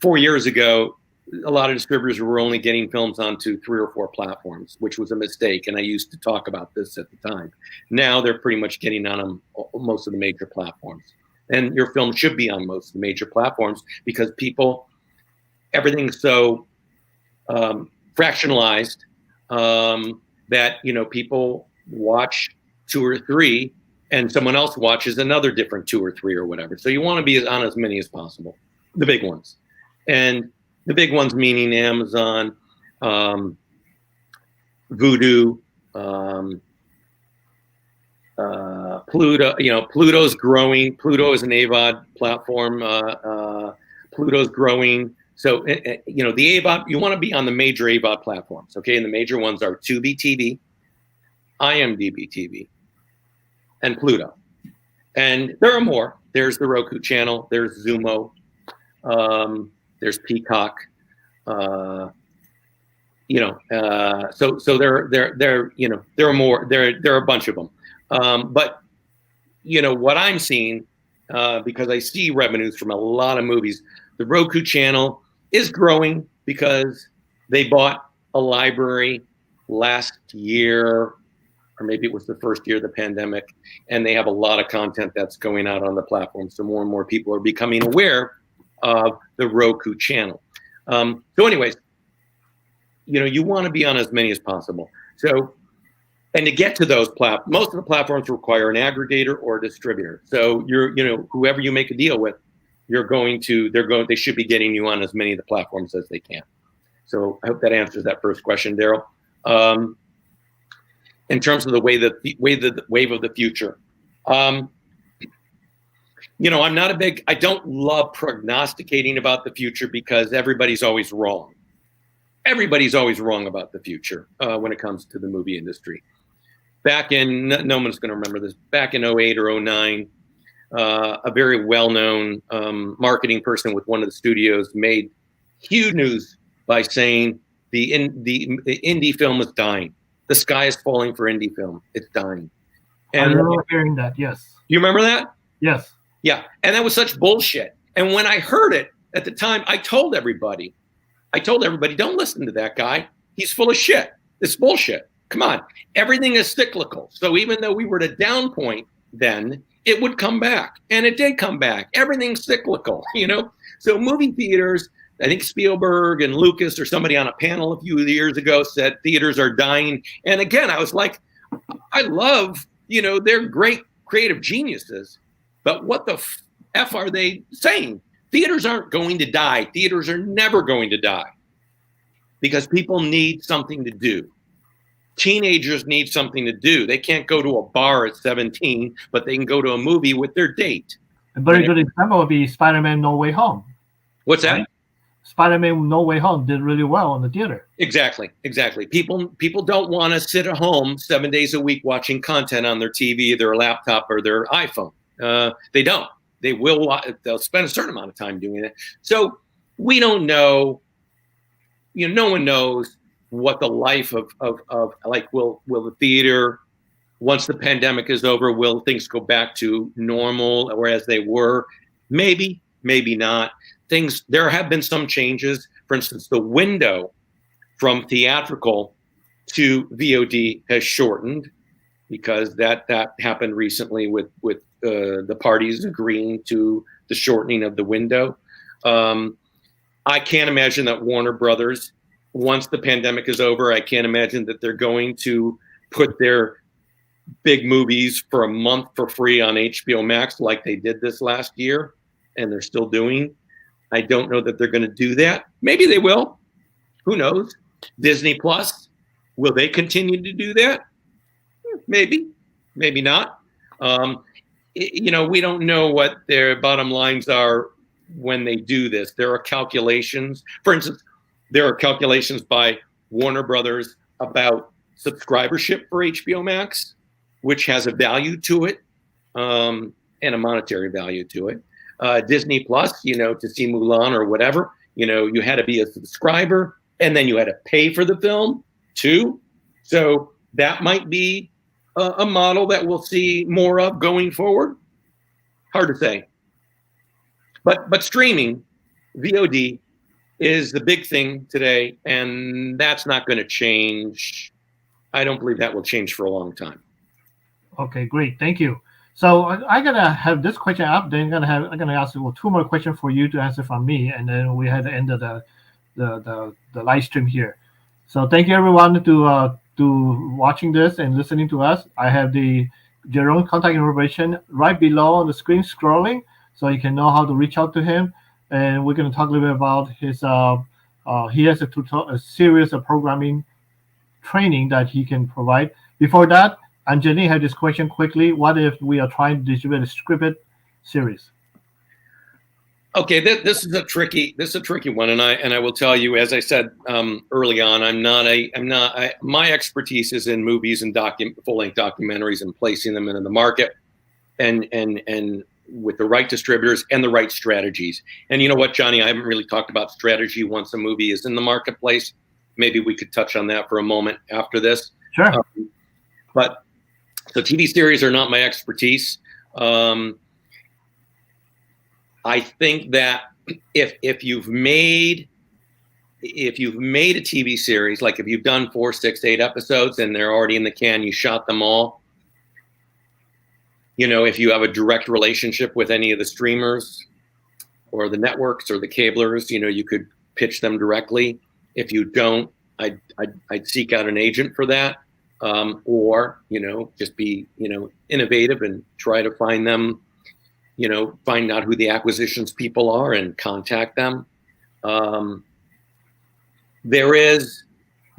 4 years ago, a lot of distributors were only getting films onto 3 or 4 platforms, which was a mistake. And I used to talk about this at the time. Now they're pretty much getting on most of the major platforms. And your film should be on most of the major platforms because everything's so fractionalized, that, people watch 2 or 3 and someone else watches another different 2 or 3 or whatever. So you want to be on as many as possible, the big ones. And the big ones meaning Amazon, Vudu, Pluto. Pluto's growing. Pluto is an AVOD platform. Pluto's growing. So, the AVOD, you want to be on the major AVOD platforms, okay? And the major ones are Tubi TV, IMDb TV, and Pluto. And there are more. There's the Roku channel. There's Zumo. There's Peacock. So there are more. There are a bunch of them. But what I'm seeing, because I see revenues from a lot of movies, the Roku channel is growing because they bought a library last year, or maybe it was the first year of the pandemic, and they have a lot of content that's going out on the platform. So more and more people are becoming aware of the Roku channel. So anyways, you want to be on as many as possible. So, and to get to those most of the platforms require an aggregator or a distributor. So whoever you make a deal with, they should be getting you on as many of the platforms as they can. So I hope that answers that first question, Daryl. In terms of the wave of the future, I don't love prognosticating about the future because everybody's always wrong. Everybody's always wrong about the future when it comes to the movie industry. Back in, no one's going to remember this, back in 08 or 09, a very well-known marketing person with one of the studios made huge news by saying the indie film is dying. The sky is falling for indie film. It's dying. And I remember hearing that, yes. You remember that? Yes. Yeah, and that was such bullshit. And when I heard it at the time, I told everybody, don't listen to that guy. He's full of shit. It's bullshit. Come on. Everything is cyclical. So even though we were at a down point then, it would come back. And it did come back. Everything's cyclical, So movie theaters, I think Spielberg and Lucas or somebody on a panel a few years ago said theaters are dying. And again, I was like, I love, they're great creative geniuses, but what the F are they saying? Theaters aren't going to die. Theaters are never going to die because people need something to do. Teenagers need something to do. They can't go to a bar at 17, but they can go to a movie with their date. A very good example would be Spider-Man No Way Home. What's that? Right? Spider-Man No Way Home did really well in the theater. Exactly. People don't want to sit at home 7 days a week watching content on their TV, their laptop, or their iPhone. They don't. They'll spend a certain amount of time doing it. So we don't know. No one knows what the life of will the theater, once the pandemic is over, will things go back to normal or as they were? Maybe not. There have been some changes. For instance, the window from theatrical to VOD has shortened because that happened recently with the parties agreeing to the shortening of the window. I can't imagine that Warner Brothers, once the pandemic is over, I can't imagine that they're going to put their big movies for a month for free on HBO Max like they did this last year, and they're still doing. I don't know that they're going to do that. Maybe they will. Who knows? Disney Plus, will they continue to do that? Maybe not. We don't know what their bottom lines are when they do this. There are calculations. For instance, there are calculations by Warner Brothers about subscribership for HBO Max, which has a value to it, and a monetary value to it. Disney Plus, to see Mulan or whatever, you had to be a subscriber, and then you had to pay for the film too. So that might be a model that we'll see more of going forward. Hard to say. But streaming, VOD, is the big thing today, and that's not going to change. I don't believe that will change for a long time. Okay, great. Thank you. So I'm gonna have this question up. Then I'm gonna ask 2 more questions for you to answer from me, and then we have the end of the the live stream here. So thank you everyone to watching this and listening to us. I have the Jerome contact information right below on the screen scrolling, so you can know how to reach out to him. And we're going to talk a little bit about his. He has a series of programming training that he can provide. Before that, Anjali had this question quickly: what if we are trying to distribute a scripted series? Okay, this is a tricky one, and I will tell you, as I said early on, my expertise is in movies and full-length documentaries and placing them into the market, and with the right distributors and the right strategies. And you know what, Johnny, I haven't really talked about strategy once a movie is in the marketplace. Maybe we could touch on that for a moment after this. Sure. But so TV series are not my expertise. I think that if you've made a TV series, like if you've done 4, 6, 8 episodes and they're already in the can, you shot them all. You know, if you have a direct relationship with any of the streamers or the networks or the cablers, you know, you could pitch them directly. If you don't, I'd seek out an agent for that, or you know, just be innovative and try to find them. You know, find out who the acquisitions people are and contact them. There is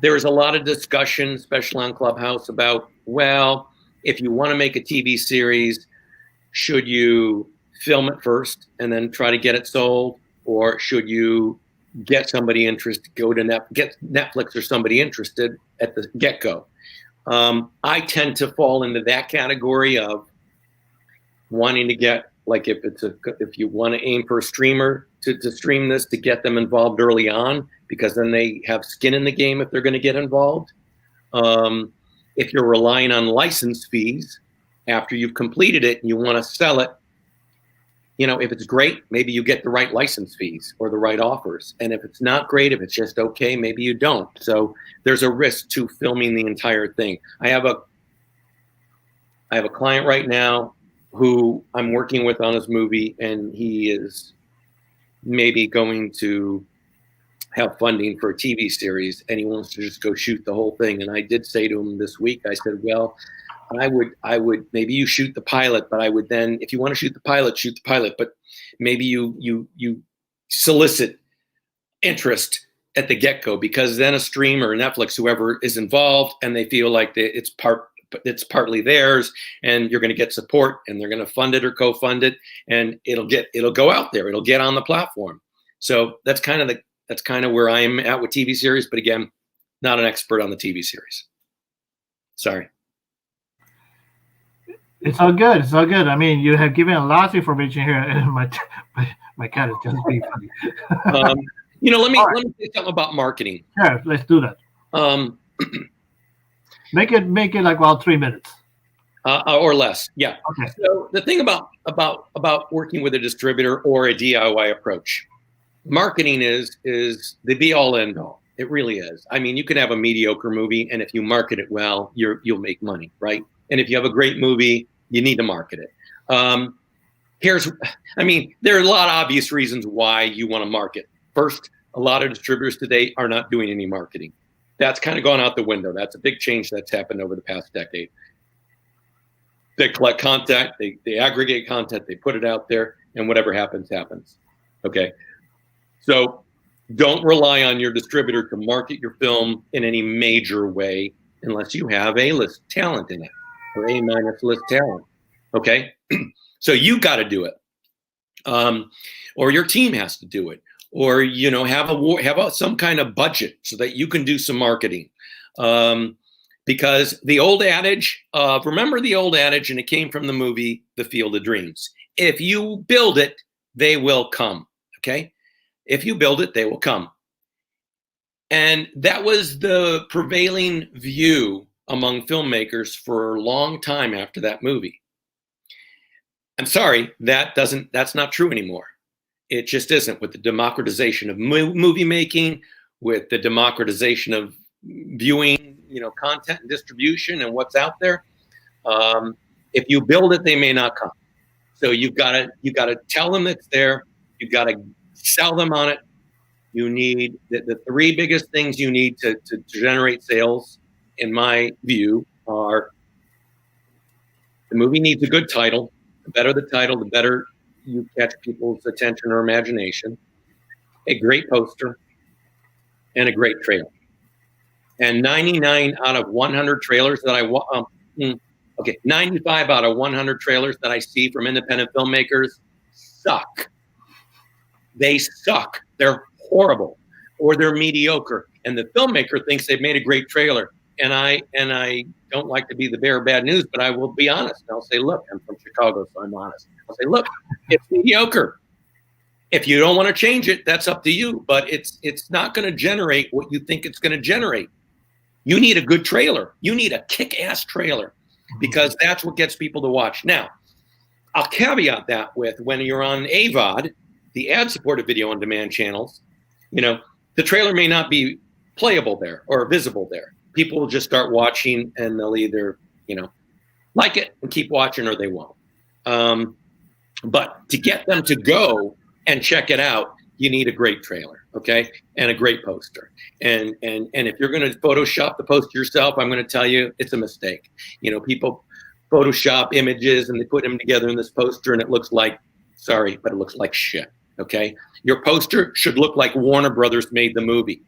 a lot of discussion, especially on Clubhouse, about, well, if you want to make a TV series, should you film it first and then try to get it sold, or should you get somebody interested, get Netflix or somebody interested at the get-go? I tend to fall into that category of wanting to get, like, if you want to aim for a streamer to stream this, to get them involved early on, because then they have skin in the game if they're going to get involved. If you're relying on license fees after you've completed it and you want to sell it, you know, if it's great, maybe you get the right license fees or the right offers. And if it's not great, if it's just okay, maybe you don't. So there's a risk to filming the entire thing. I have a client right now who I'm working with on his movie, and he is maybe going to have funding for a TV series, and he wants to just go shoot the whole thing. And I did say to him this week, I said, well, I would maybe you shoot the pilot, but I would then, if you want to shoot the pilot, but maybe you solicit interest at the get-go, because then a streamer or Netflix, whoever is involved, and they feel like it's partly theirs, and you're going to get support, and they're going to fund it or co-fund it, and it'll go out there, it'll get on the platform. So that's kind of where I'm at with TV series, but again, not an expert on the TV series. Sorry. It's all good. It's all good. I mean, you have given a lot of information here, and my cat is just being funny. Let me say something about marketing. Sure, let's do that. Make it like about 3 minutes. Or less. Yeah. Okay. So the thing about working with a distributor or a DIY approach, marketing is the be all end all. It really is. I mean, you can have a mediocre movie, and if you market it well, you'll make money, right? And if you have a great movie, you need to market it. There are a lot of obvious reasons why you want to market. First, a lot of distributors today are not doing any marketing. That's kind of gone out the window. That's a big change that's happened over the past decade. They collect content, they aggregate content, they put it out there, and whatever happens, happens. Okay. So don't rely on your distributor to market your film in any major way unless you have A-list talent in it, or A- list talent. Okay. So you got to do it. Or your team has to do it. Or, have some kind of budget so that you can do some marketing. Because the old adage, remember the old adage, and it came from the movie The Field of Dreams. If you build it, they will come. Okay? If you build it, they will come. And that was the prevailing view among filmmakers for a long time after that movie. I'm sorry, that's not true anymore. It just isn't. With the democratization of movie making, with the democratization of viewing, content and distribution and what's out there. If you build it, they may not come. So you gotta tell them it's there. You gotta sell them on it. You need the three biggest things you need to generate sales, in my view, are the movie needs a good title. The better the title, the better you catch people's attention or imagination. A great poster and a great trailer. And 99 out of 100 trailers that 95 out of 100 trailers that I see from independent filmmakers suck. They suck. They're horrible, or they're mediocre. And the filmmaker thinks they've made a great trailer. And I don't like to be the bearer of bad news, but I will be honest. I'll say, look, I'm from Chicago, so I'm honest. I'll say, look, it's mediocre. If you don't want to change it, that's up to you. But it's not going to generate what you think it's going to generate. You need a good trailer. You need a kick-ass trailer, because that's what gets people to watch. Now, I'll caveat that with, when you're on AVOD, the ad-supported video on demand channels, the trailer may not be playable there or visible there. People will just start watching, and they'll either, like it and keep watching, or they won't. But to get them to go and check it out, you need a great trailer, okay, and a great poster. And if you're going to Photoshop the poster yourself, I'm going to tell you it's a mistake. People Photoshop images and they put them together in this poster, and it looks like, sorry, but it looks like shit. Okay, your poster should look like Warner Brothers made the movie.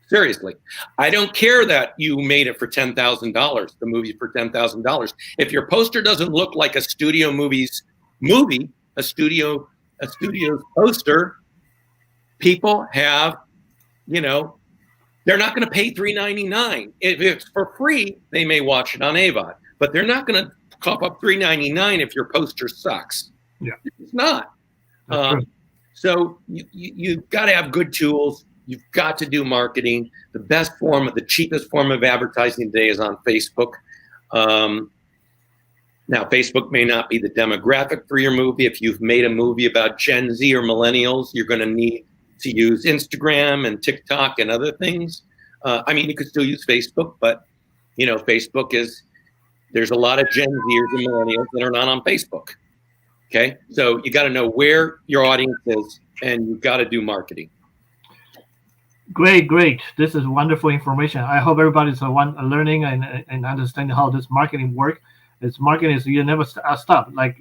Seriously, I don't care that you made it for $10,000, the movie for $10,000. If your poster doesn't look like a studio movie's movie, a studio's poster, people have, they're not going to pay $3.99. If it's for free, they may watch it on AVOD, but they're not going to cough up $3.99 if your poster sucks. Yeah, it's not. So you've got to have good tools. You've got to do marketing. The cheapest form of advertising today is on Facebook. Now, Facebook may not be the demographic for your movie. If you've made a movie about Gen Z or millennials, you're going to need to use Instagram and TikTok and other things. You could still use Facebook, but, Facebook there's a lot of Gen Zers and millennials that are not on Facebook. Okay, so you got to know where your audience is, and you've got to do marketing. Great. This is wonderful information. I hope everybody's learning and understanding how this marketing works. Marketing is you never stop. Like,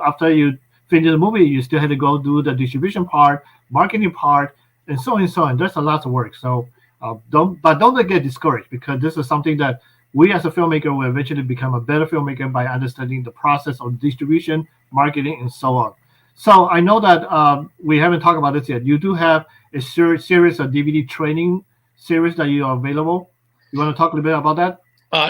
after you finish the movie, you still have to go do the distribution part, marketing part, and so on and so on. There's a lot of work. So don't get discouraged, because this is something that we as a filmmaker will eventually become a better filmmaker by understanding the process of distribution, marketing, and so on. So I know that we haven't talked about this yet. You do have a series of DVD training series that you are available. You want to talk a little bit about that?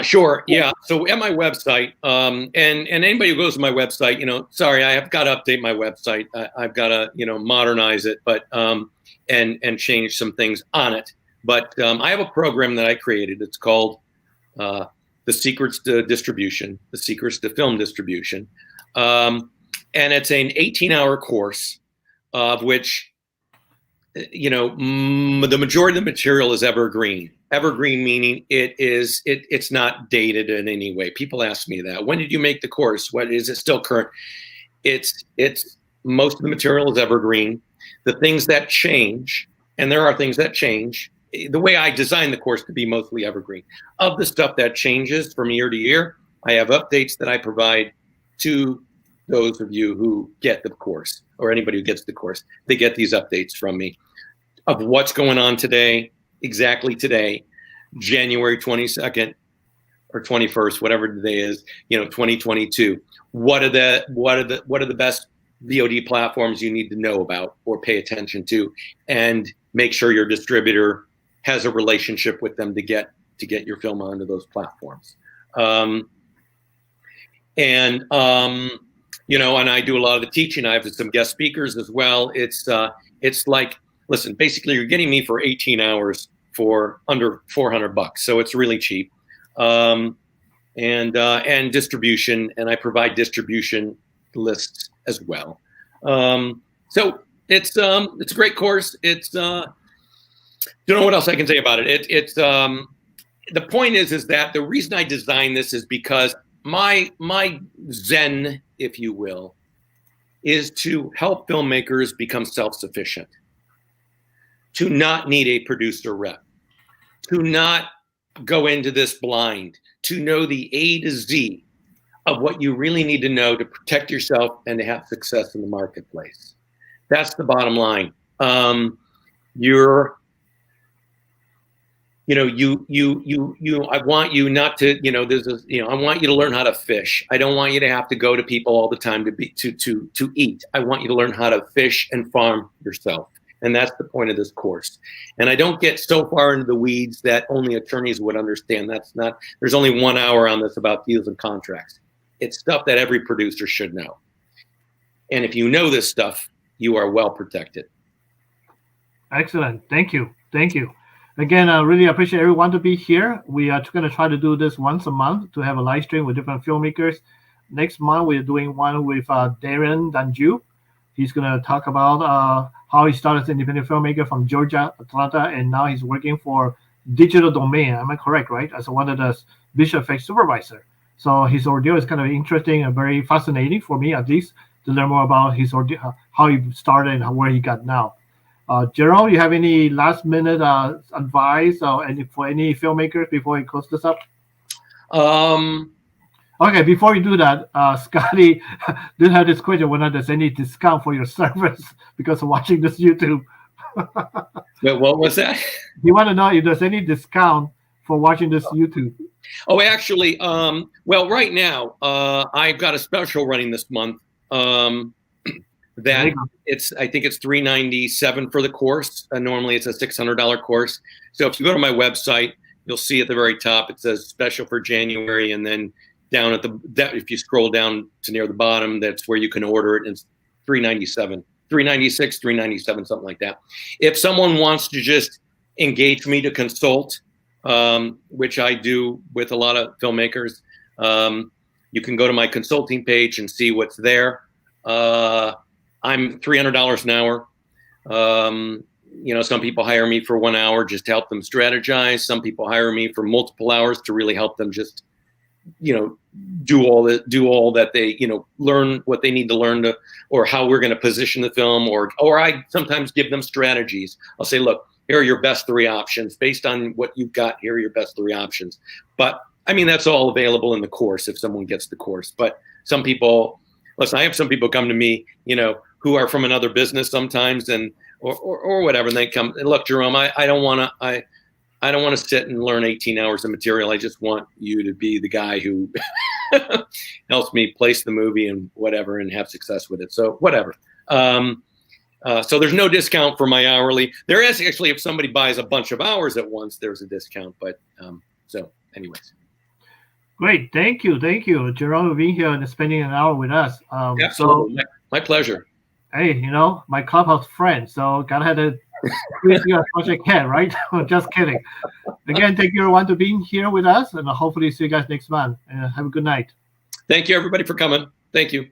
Sure. Yeah. So at my website, and anybody who goes to my website, sorry, I have got to update my website. I've got to, modernize it, but and change some things on it. But I have a program that I created. It's called The Secrets to Distribution, The Secrets to Film Distribution. And it's an 18-hour course, of which, the majority of the material is evergreen. Evergreen meaning it's not dated in any way. People ask me that. When did you make the course? What is it still current? It's most of the material is evergreen. The things that change, and there are things that change, the way I designed the course to be mostly evergreen. Of the stuff that changes from year to year, I have updates that I provide to those of you who get the course, or anybody who gets the course. They get these updates from me of what's going on today, exactly today, January 22nd or 21st, whatever the day is, 2022. What are the best VOD platforms you need to know about or pay attention to, and make sure your distributor has a relationship with them to get your film onto those platforms. And I do a lot of the teaching. I have some guest speakers as well. It's like, listen, basically you're getting me for 18 hours for under $400, so it's really cheap. And distribution, and I provide distribution lists as well. So it's a great course. Don't know what else I can say about it. The point is that the reason I designed this is because my zen, if you will, is to help filmmakers become self-sufficient, to not need a producer rep, to not go into this blind, to know the A to Z of what you really need to know to protect yourself and to have success in the marketplace. That's the bottom line. I want you not to, I want you to learn how to fish. I don't want you to have to go to people all the time to eat. I want you to learn how to fish and farm yourself. And that's the point of this course. And I don't get so far into the weeds that only attorneys would understand. There's only 1 hour on this about deals and contracts. It's stuff that every producer should know. And if you know this stuff, you are well protected. Excellent. Thank you. Thank you. Again, I really appreciate everyone to be here. We are going to try to do this once a month to have a live stream with different filmmakers. Next month, we're doing one with Darren Danju. He's going to talk about how he started as an independent filmmaker from Georgia, Atlanta, and now he's working for Digital Domain. Am I correct, right? As one of the visual effects supervisor. So his ordeal is kind of interesting and very fascinating for me, at least, to learn more about his ordeal, how he started and where he got now. Jerome, you have any last-minute advice for any filmmakers before we close this up? Okay, before you do that, Scotty did have this question whether there's any discount for your service because of watching this YouTube. What was that? You want to know if there's any discount for watching this YouTube? Oh, actually, well, right now, I've got a special running this month. I think it's $397 for the course. Normally it's a $600 course. So if you go to my website, you'll see at the very top, it says special for January. And then down at if you scroll down to near the bottom, that's where you can order it. And it's $397, $396, $397, something like that. If someone wants to just engage me to consult, which I do with a lot of filmmakers, you can go to my consulting page and see what's there. I'm $300 an hour. Some people hire me for 1 hour just to help them strategize. Some people hire me for multiple hours to really help them just, do all that they, learn what they need to learn or how we're going to position the film, or I sometimes give them strategies. I'll say, look, here are your best 3 options based on what you've got. Here are your best 3 options. But I mean, that's all available in the course if someone gets the course. But some people, listen, I have some people come to me, who are from another business sometimes or whatever. And they come and look, Jerome, I don't want to sit and learn 18 hours of material. I just want you to be the guy who helps me place the movie and whatever and have success with it. So whatever. So there's no discount for my hourly. There is actually, if somebody buys a bunch of hours at once, there's a discount. But so anyways. Great. Thank you, Jerome, for being here and spending an hour with us. Absolutely. So, my pleasure. Hey, my clubhouse friend, so gotta have to squeeze you as much as I can, right? Just kidding. Again, thank you everyone for being here with us, and hopefully see you guys next month. And have a good night. Thank you, everybody, for coming. Thank you.